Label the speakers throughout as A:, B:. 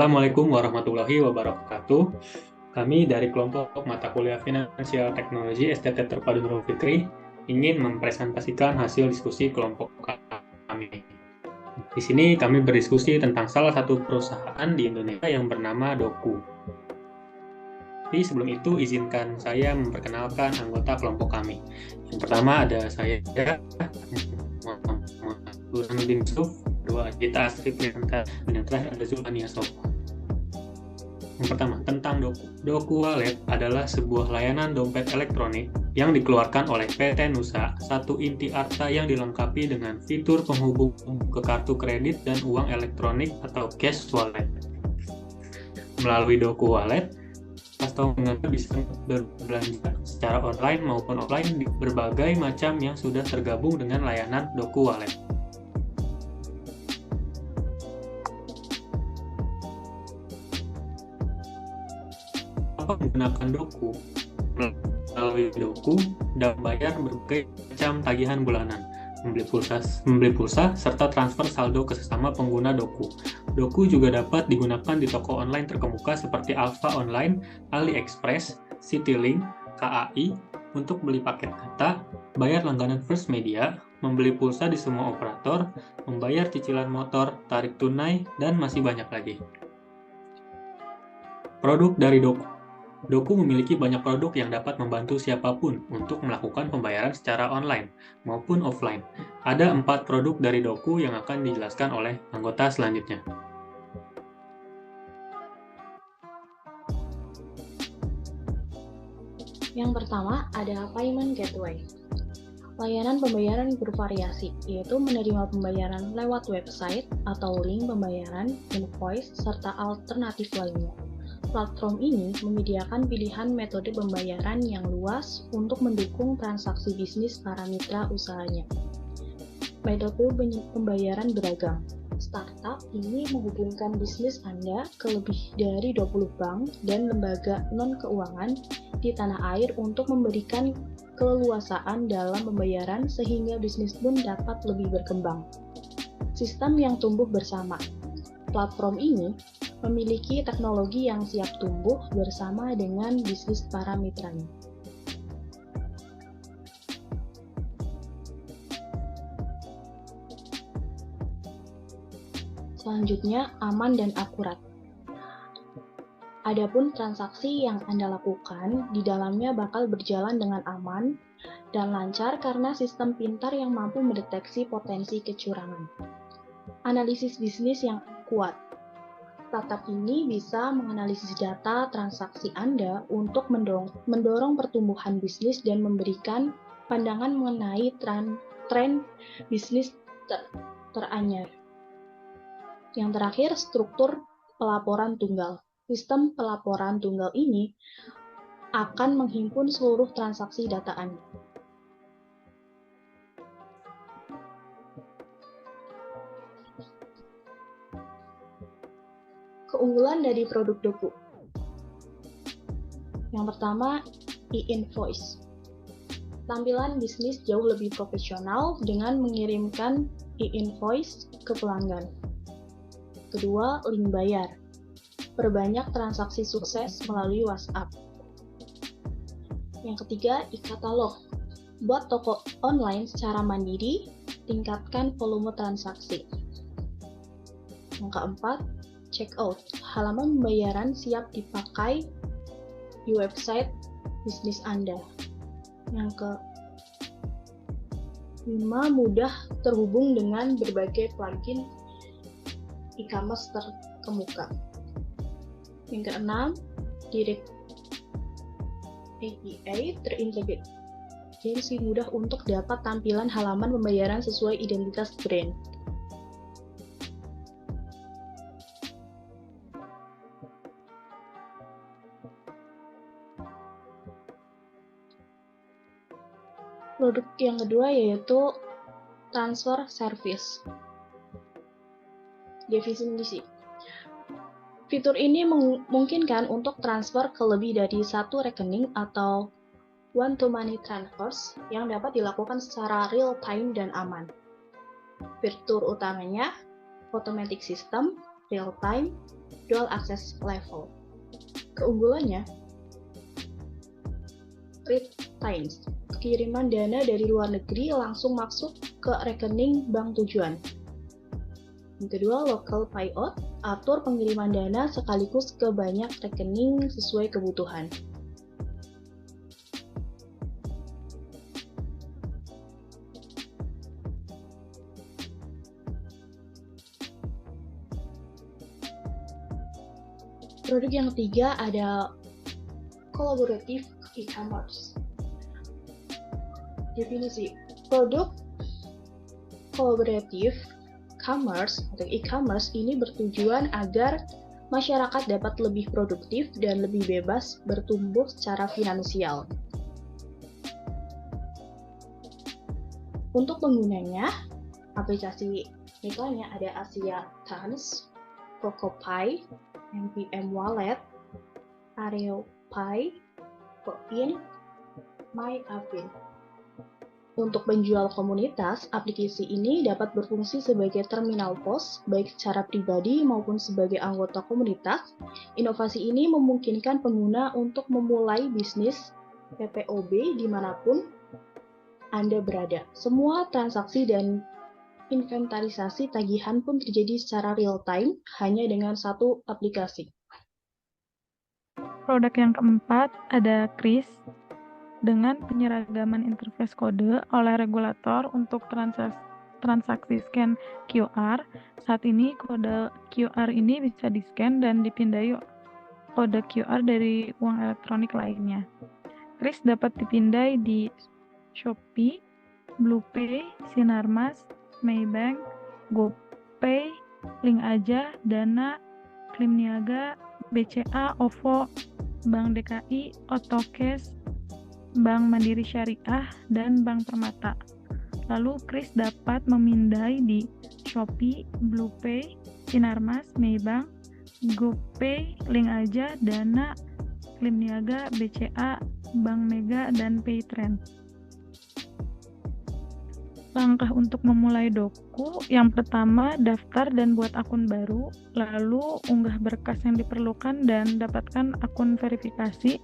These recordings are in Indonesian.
A: Assalamualaikum warahmatullahi wabarakatuh. Kami dari kelompok mata kuliah Finansial Teknologi STT Terpadu Nurul Fikri ingin mempresentasikan hasil diskusi kelompok kami. Di sini kami berdiskusi tentang salah satu perusahaan di Indonesia yang bernama Doku. Tapi sebelum itu izinkan saya memperkenalkan anggota kelompok kami. Yang pertama ada saya, Muhammad Burhanuddin Yusuf, kedua Gita Astri Priyanka, dan yang terakhir ada Zulfania Sofa. Yang pertama, tentang Doku. Doku Wallet adalah sebuah layanan dompet elektronik yang dikeluarkan oleh PT Nusa, satu inti arta yang dilengkapi dengan fitur penghubung ke kartu kredit dan uang elektronik atau cash wallet. Melalui Doku Wallet, customer bisa berbelanja secara online maupun offline di berbagai macam yang sudah tergabung dengan layanan Doku Wallet. Apa menggunakan Doku? Melalui Doku dapat bayar berbagai macam tagihan bulanan, membeli pulsa, serta transfer saldo ke sesama pengguna Doku. Doku juga dapat digunakan di toko online terkemuka seperti Alfa Online, AliExpress, Citylink, KAI, untuk beli paket data, bayar langganan First Media, membeli pulsa di semua operator, membayar cicilan motor, tarik tunai, dan masih banyak lagi. Produk dari Doku. Doku memiliki banyak produk yang dapat membantu siapapun untuk melakukan pembayaran secara online maupun offline. Ada 4 produk dari Doku yang akan dijelaskan oleh anggota selanjutnya.
B: Yang pertama ada Payment Gateway. Layanan pembayaran bervariasi, yaitu menerima pembayaran lewat website atau link pembayaran, invoice, serta alternatif lainnya. Platform ini menyediakan pilihan metode pembayaran yang luas untuk mendukung transaksi bisnis para mitra usahanya. Metode pembayaran beragam. Startup ini menghubungkan bisnis Anda ke lebih dari 20 bank dan lembaga non-keuangan di tanah air untuk memberikan keleluasaan dalam pembayaran sehingga bisnis pun dapat lebih berkembang. Sistem yang tumbuh bersama. Platform ini memiliki teknologi yang siap tumbuh bersama dengan bisnis para mitranya. Selanjutnya, aman dan akurat. Adapun transaksi yang Anda lakukan di dalamnya bakal berjalan dengan aman dan lancar karena sistem pintar yang mampu mendeteksi potensi kecurangan. Analisis bisnis yang kuat. Startup ini bisa menganalisis data transaksi Anda untuk mendorong pertumbuhan bisnis dan memberikan pandangan mengenai tren bisnis teranyar. Yang terakhir, struktur pelaporan tunggal. Sistem pelaporan tunggal ini akan menghimpun seluruh transaksi data Anda. Keunggulan dari produk Doku. Yang pertama, e-invoice. Tampilan bisnis jauh lebih profesional dengan mengirimkan e-invoice ke pelanggan. Kedua, link bayar. Perbanyak transaksi sukses melalui WhatsApp. Yang ketiga, e-katalog. Buat toko online secara mandiri, tingkatkan volume transaksi. Yang keempat, checkout. Halaman pembayaran siap dipakai di website bisnis Anda. Yang kelima, mudah terhubung dengan berbagai plugin e-commerce terkemuka. Yang keenam, direct API terintegrasi mudah untuk dapat tampilan halaman pembayaran sesuai identitas brand. Produk yang kedua yaitu transfer service. Definisi. Fitur ini memungkinkan untuk transfer ke lebih dari satu rekening atau one-to-many transfers yang dapat dilakukan secara real-time dan aman. Fitur utamanya, automatic system, real-time, dual access level. Keunggulannya, read times, kiriman dana dari luar negeri langsung masuk ke rekening bank tujuan. Yang kedua, local payout, atur pengiriman dana sekaligus ke banyak rekening sesuai kebutuhan. Produk yang ketiga ada collaborative e-commerce. Definisi produk collaborative commerce atau e-commerce ini bertujuan agar masyarakat dapat lebih produktif dan lebih bebas bertumbuh secara finansial. Untuk penggunanya, aplikasi misalnya ada Asia Trans, CocoPay, NPM Wallet, AreoPay, Koin, MyAvin. Untuk penjual komunitas, aplikasi ini dapat berfungsi sebagai terminal pos, baik secara pribadi maupun sebagai anggota komunitas. Inovasi ini memungkinkan pengguna untuk memulai bisnis PPOB dimanapun Anda berada. Semua transaksi dan inventarisasi tagihan pun terjadi secara real-time hanya dengan satu aplikasi.
C: Produk yang keempat ada Kris dengan penyeragaman interface kode oleh regulator untuk transaksi scan QR. Saat ini kode QR ini bisa di-scan dan dipindai kode QR dari uang elektronik lainnya. Kris dapat dipindai di Shopee, BluePay, Sinarmas, Maybank, GoPay, Link Aja, Dana, Klim Niaga, BCA, OVO, Bank DKI, Otocash, Bank Mandiri Syariah, dan Bank Permata. Lalu Kris dapat memindai di Shopee, BluePay, Sinarmas, Maybank, GoPay, Link Aja, Dana, Klim Niaga, BCA, Bank Mega, dan Paytrend. Langkah untuk memulai Doku, yang pertama daftar dan buat akun baru, lalu unggah berkas yang diperlukan dan dapatkan akun verifikasi.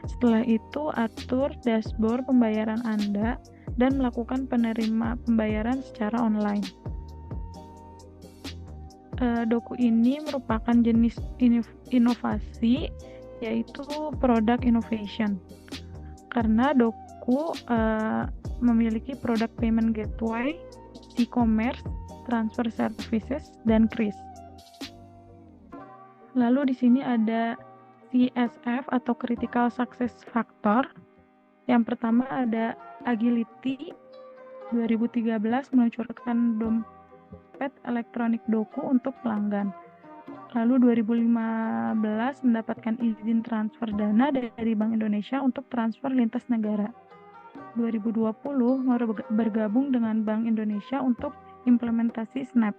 C: Setelah itu atur dashboard pembayaran Anda dan melakukan penerima pembayaran secara online. Doku ini merupakan jenis inovasi, yaitu product innovation. Karena Doku memiliki produk payment gateway, e-commerce, transfer services, dan Kris. Lalu di sini ada CSF atau Critical Success Factor. Yang pertama ada Agility, 2013 meluncurkan dompet elektronik Doku untuk pelanggan. Lalu 2015 mendapatkan izin transfer dana dari Bank Indonesia untuk transfer lintas negara. 2020 bergabung dengan Bank Indonesia untuk implementasi Snap.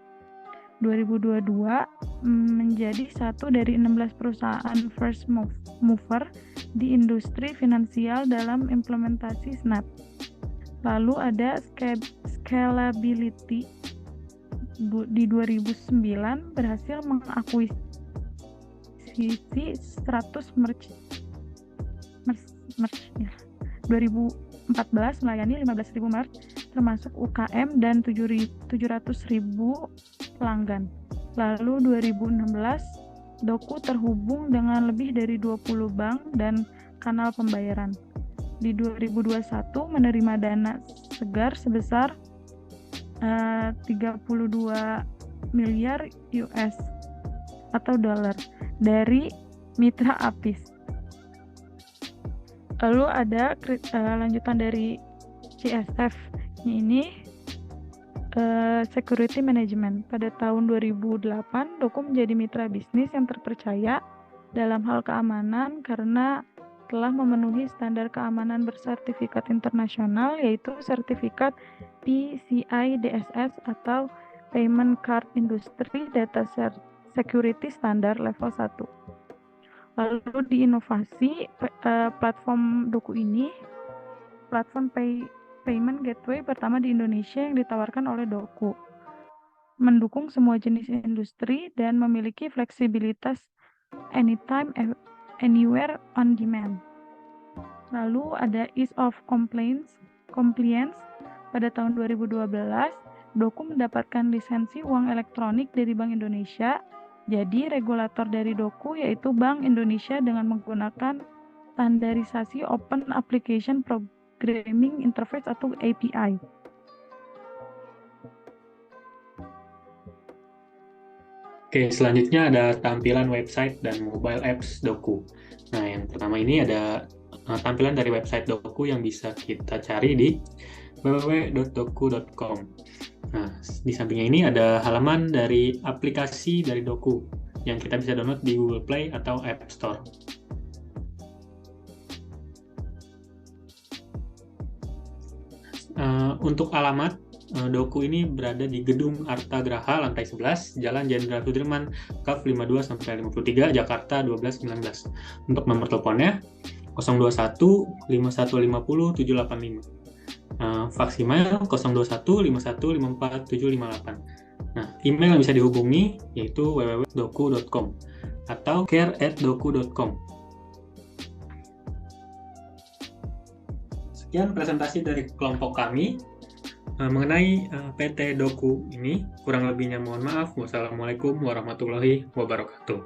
C: 2022 menjadi satu dari 16 perusahaan first mover di industri finansial dalam implementasi Snap. Lalu ada scalability. Di 2009 berhasil mengakuisisi 100 2014 melayani 15.000 merch termasuk UKM dan 700.000 pelanggan. Lalu 2016 Doku terhubung dengan lebih dari 20 bank dan kanal pembayaran. Di 2021 menerima dana segar sebesar 32 miliar US atau dolar dari mitra Apis. Lalu ada lanjutan dari CSF ini Security Management. Pada tahun 2008, Doku menjadi mitra bisnis yang terpercaya dalam hal keamanan karena telah memenuhi standar keamanan bersertifikat internasional, yaitu sertifikat PCI DSS atau Payment Card Industry Data Security Standard level 1. Lalu di inovasi platform Doku ini, platform payment gateway pertama di Indonesia yang ditawarkan oleh Doku. mendukung semua jenis industri, dan memiliki fleksibilitas anytime, anywhere, on demand. Lalu ada ease of compliance. Pada tahun 2012, Doku mendapatkan lisensi uang elektronik dari Bank Indonesia. Jadi regulator dari Doku yaitu Bank Indonesia dengan menggunakan standarisasi Open Application Programming Interface atau API.
A: Oke, selanjutnya ada tampilan website dan mobile apps Doku. Nah, yang pertama ini ada tampilan dari website Doku yang bisa kita cari di www.doku.com. Nah, di sampingnya ini ada halaman dari aplikasi dari Doku yang kita bisa download di Google Play atau App Store. Untuk alamat, Doku ini berada di Gedung Arta Graha, lantai 11, Jalan Jenderal Sudirman, KAF 52-53, Jakarta 1219. Untuk nomor teleponnya 021 5150 785. Fax email 021 51 54 758. Nah, email yang bisa dihubungi yaitu www.doku.com atau care@doku.com. Sekian presentasi dari kelompok kami mengenai PT Doku ini. Kurang lebihnya mohon maaf. Wassalamualaikum warahmatullahi wabarakatuh.